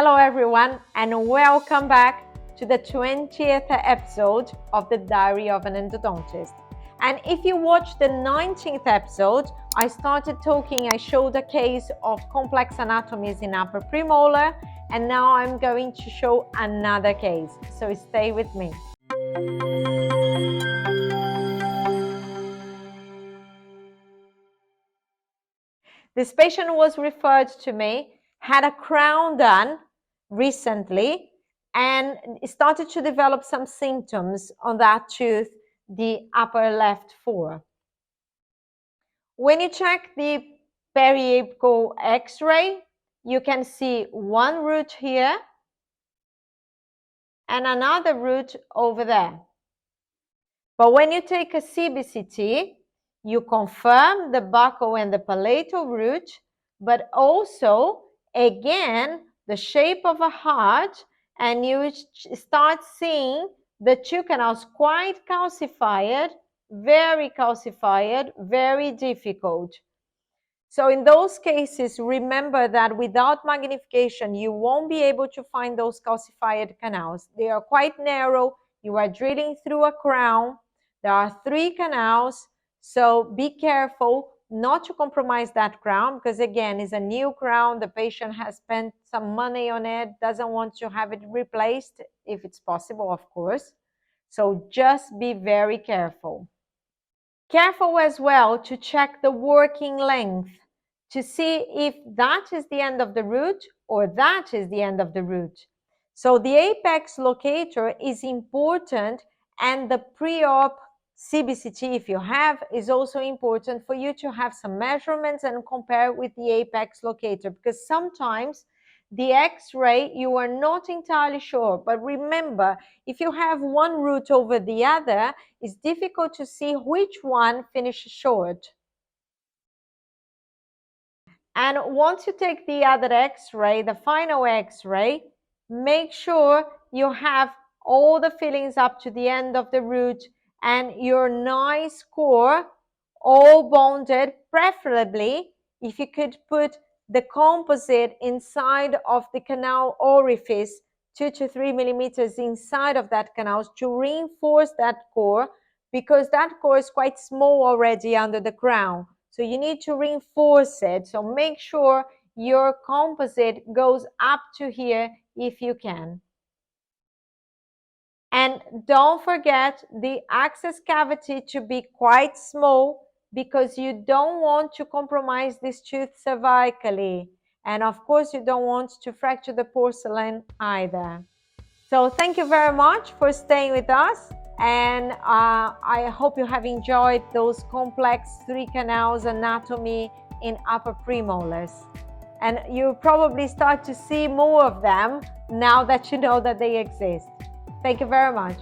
Hello everyone and welcome back to the 20th episode of the Diary of an Endodontist. And if you watched the 19th episode, I showed a case of complex anatomies in upper premolar, and now I'm going to show another case, so stay with me. This patient was referred to me, had a crown done recently, and started to develop some symptoms on that tooth, the upper left 4. When you check the periapical x-ray, you can see one root here and another root over there. But when you take a CBCT, you confirm the buccal and the palatal root, but also, again, the shape of a heart, and you start seeing the two canals quite calcified, very difficult. So in those cases, remember that without magnification, you won't be able to find those calcified canals. They are quite narrow. You are drilling through a crown. There are 3 canals, so be careful not to compromise that crown because, again, it's a new crown. The patient has spent some money on it, doesn't want to have it replaced if it's possible, of course. So just be very careful. Careful as well to check the working length to see if that is the end of the root or that is the end of the root. So the apex locator is important, and the pre-op CBCT, if you have, is also important for you to have some measurements and compare with the apex locator, because sometimes the x-ray you are not entirely sure. But remember, if you have one root over the other, it's difficult to see which one finishes short. And once you take the other x-ray, the final x-ray, make sure you have all the fillings up to the end of the root and your nice core all bonded, preferably if you could put the composite inside of the canal orifice, 2 to 3 millimeters inside of that canal to reinforce that core, because that core is quite small already under the crown. So you need to reinforce it. So make sure your composite goes up to here if you can. And don't forget the access cavity to be quite small, because you don't want to compromise this tooth cervically. And of course, you don't want to fracture the porcelain either. So thank you very much for staying with us. And I hope you have enjoyed those complex 3 canals anatomy in upper premolars. And you probably start to see more of them now that you know that they exist. Thank you very much.